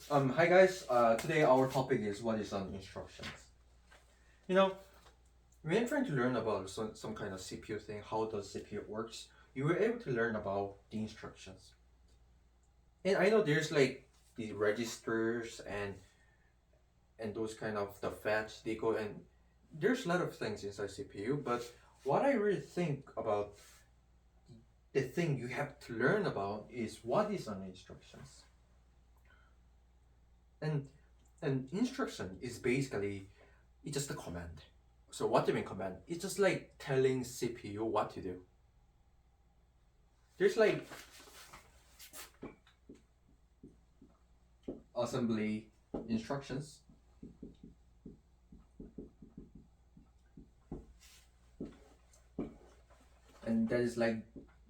Hi guys. Today our topic is what is on instructions. You know, when trying to learn about some kind of CPU thing, how does CPU works, you were able to learn about the instructions. And I know there's like the registers and those kind of the fetch, decode, and there's a lot of things inside CPU. But what I really think about the thing you have to learn about is what is on instructions. And an instruction is basically it's just a command. So what do you mean command? It's just like telling CPU what to do. There's like assembly instructions, and that is like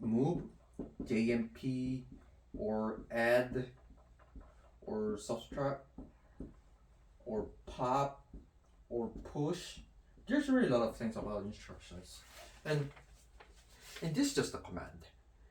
move, JMP, or add, or subtract, or pop, or push. There's really a lot of things about instructions, and this is just a command.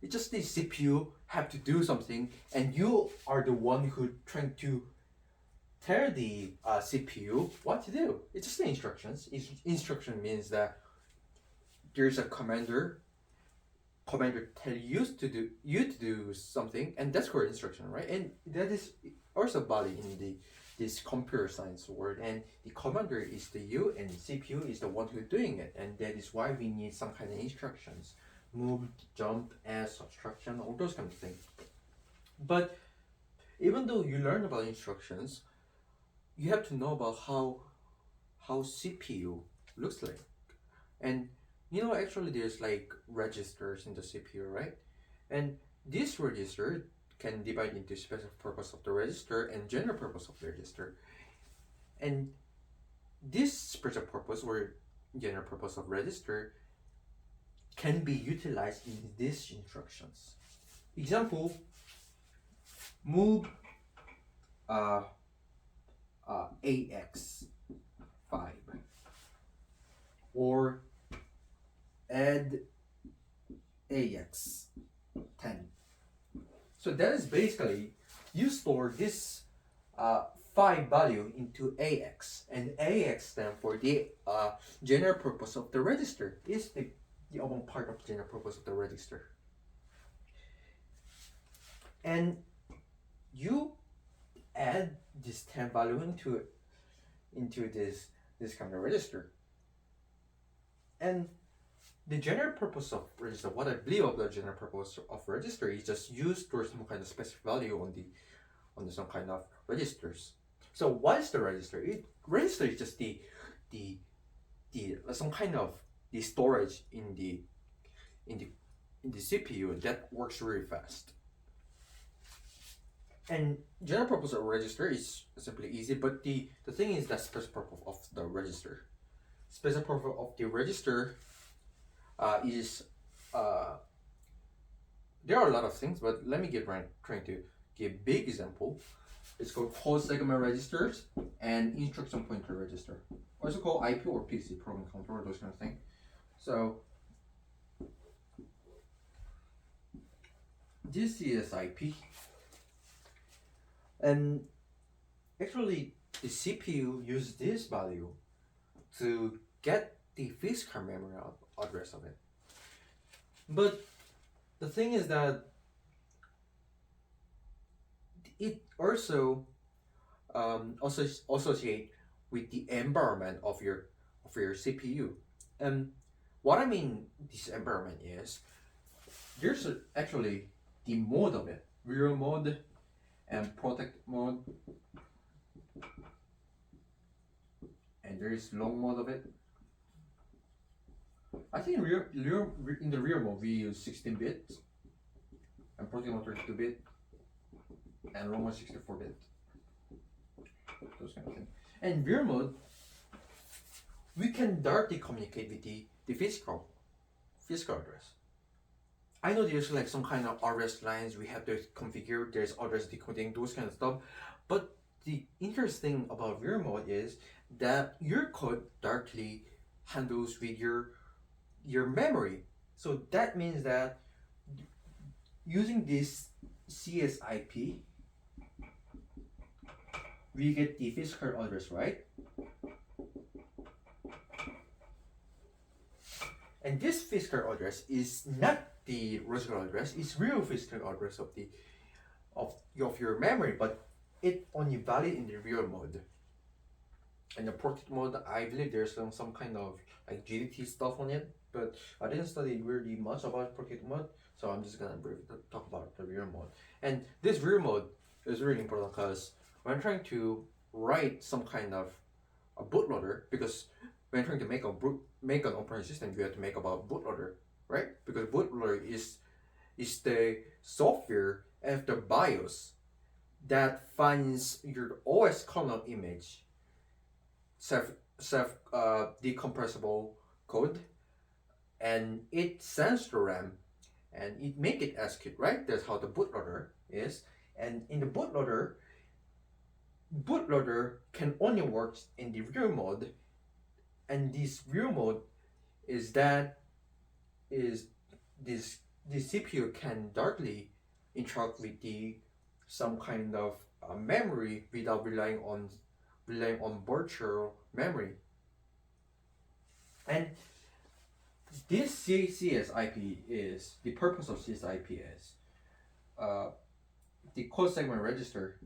It's just the CPU have to do something, and you are the one who trying to tell the CPU what to do. It's just the instructions. Instruction means that there's a commander. Commander tell you to do something, and that's called instruction, right? And that is also body in the this computer science word. And the commander is the you, and the CPU is the one who's doing it, and that is why we need some kind of instructions, move, jump, add, subtraction, all those kind of things. But even though you learn about instructions, you have to know about how CPU looks like. And actually there's like registers in the CPU, right? And this register can divide into special purpose of the register and general purpose of the register. And this special purpose or general purpose of register can be utilized in these instructions. Example, move uh, AX5 or add AX10. So that is basically you store this 5 value into AX, and AX stand for the general purpose of the register. Is the among part of general purpose of the register. And you add this 10 value into this kind of register. And the general purpose of register, what I believe of the general purpose of register is just used for some kind of specific value on the some kind of registers. So what is the register? Register is just the some kind of the storage in the in the CPU that works really fast. And general purpose of register is simply easy, but the thing is that special purpose of the register. Special purpose of the register is there are a lot of things, but let me trying to give a big example. It's called code segment registers and instruction pointer register, also called IP or PC, program controller, those kind of things. So this is IP, and actually the CPU uses this value to get the physical memory address of it. But the thing is that it also associate with the environment of your CPU. And what I mean this environment is there's actually the mode of it, real mode and protect mode, and there is long mode of it. I think in the real mode we use 16 bits and protect mode 32 bit and long mode 64 bit. Those kind of things. And real mode we can directly communicate with the physical address. I know there's like some kind of address lines we have to configure, there's address decoding, those kind of stuff. But the interesting about real mode is that your code directly handles with your memory. So that means that using this CSIP we get the physical address, right? And this physical address is not the logical address, it's real physical address of the of your memory, but it only valid in the real mode. In the protect mode, I believe there's some kind of like GDT stuff on it, but I didn't study really much about protect mode, so I'm just gonna briefly talk about the real mode. And this real mode is really important because when I'm trying to write some kind of a bootloader, because when trying to make an operating system, you have to make about bootloader, right? Because bootloader is the software after BIOS that finds your OS kernel image, self decompressible code, and it sends to RAM, and it make it execute, right? That's how the bootloader is. And in the bootloader can only work in the real mode, and this real mode is that is this the CPU can directly interact with the some kind of memory without relying on virtual memory. And this CSIP is the purpose of CSIP is the code segment register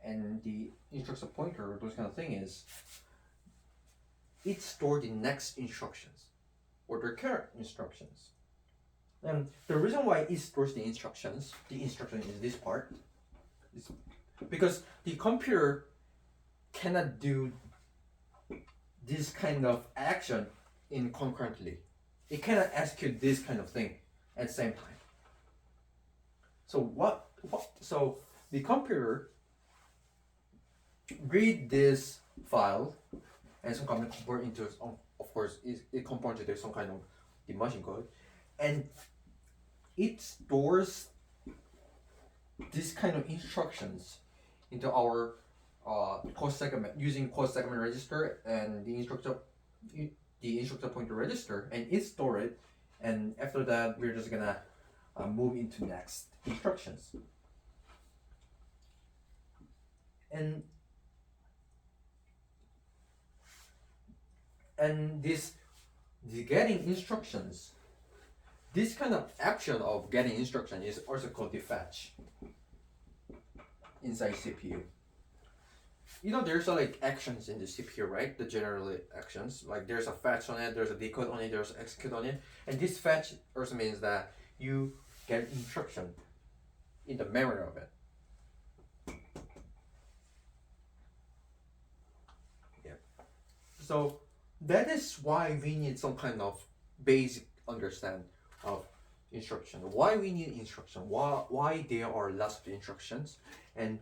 and the instruction pointer, those kind of thing is it stores the next instructions or the current instructions. And the reason why it stores the instruction is this part, is because the computer cannot do this kind of action in concurrently. It cannot execute this kind of thing at the same time. So so the computer read this file and some kind of convert into, of course, it converts into some kind of the machine code, and it stores this kind of instructions into our code segment using code segment register and the instruction pointer register, and it store it, and after that we're just gonna move into next instructions. And the getting instructions, this kind of action of getting instruction is also called the fetch inside CPU. You know, there's like actions in the CPU, right? The general actions, like there's a fetch on it, there's a decode on it, there's execute on it, and this fetch also means that you get instruction in the memory of it. Yeah. So that is why we need some kind of basic understand of instruction. Why we need instruction? Why there are lots of instructions, and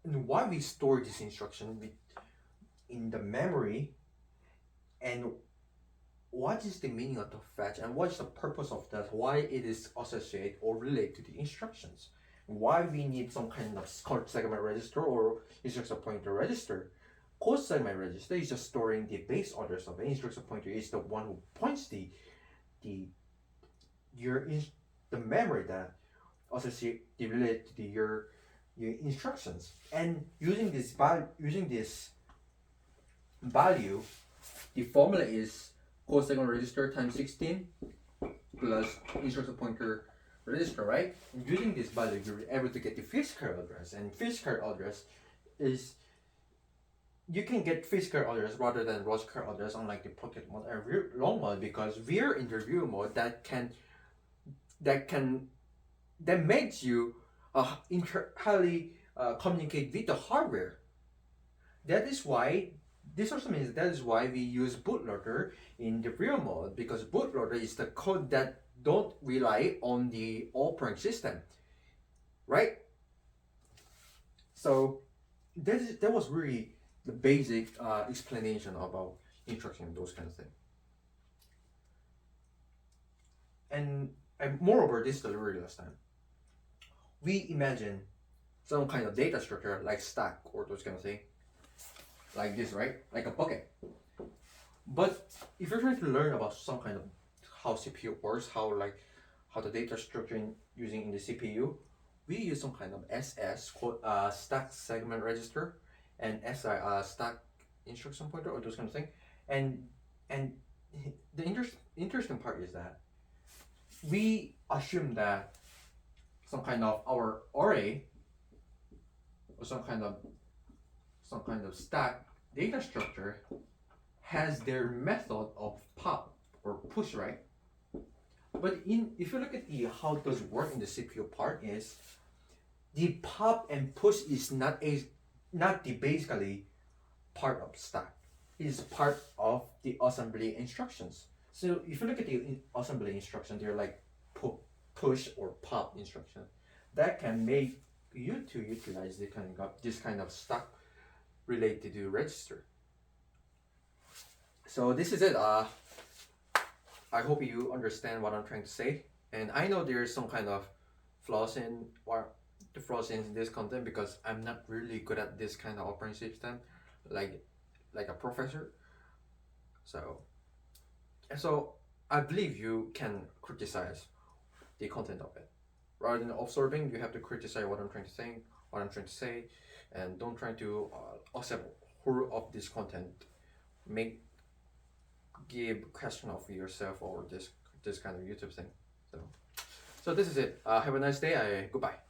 why we store this instruction in the memory, and what is the meaning of the fetch, and what is the purpose of that? Why it is associated or related to the instructions? Why we need some kind of code segment register or instruction pointer register? Code segment register is just storing the base address of it. Instruction pointer is the one who points the memory that associate related to your instructions. And using this value, the formula is code segment register times 16 plus instruction pointer register, right? And using this value, you're able to get the physical address, and physical address is, you can get physical address rather than logical address, unlike the pocket mode and long mode, because we're in the real mode that makes you highly communicate with the hardware. That is why this also means that is why we use bootloader in the real mode, because bootloader is the code that don't rely on the operating system, right? So that was really the basic explanation about instruction, those kind of things. And moreover, this is the very last time. We imagine some kind of data structure like stack or those kind of thing, like this, right? Like a bucket. But if you're trying to learn about some kind of how CPU works, how the data structure using in the CPU, we use some kind of SS stack segment register and SI stack instruction pointer or those kind of thing. And the interesting part is that we assume that some kind of our array or some kind of stack data structure has their method of pop or push, right? But if you look at the how it does work in the CPU part is the pop and push is not the basically part of stack. It is part of the assembly instructions. So if you look at the assembly instruction, they're like push or pop instruction. That can make you to utilize this kind of stack related to register. So this is it. I hope you understand what I'm trying to say. And I know there's some kind of flaws in this content because I'm not really good at this kind of operating system, like a professor. So I believe you can criticize the content of it. Rather than observing, you have to criticize what I'm trying to say, and don't try to accept whole of this content. Give question of yourself or this kind of YouTube thing. So this is it. Have a nice day. Goodbye.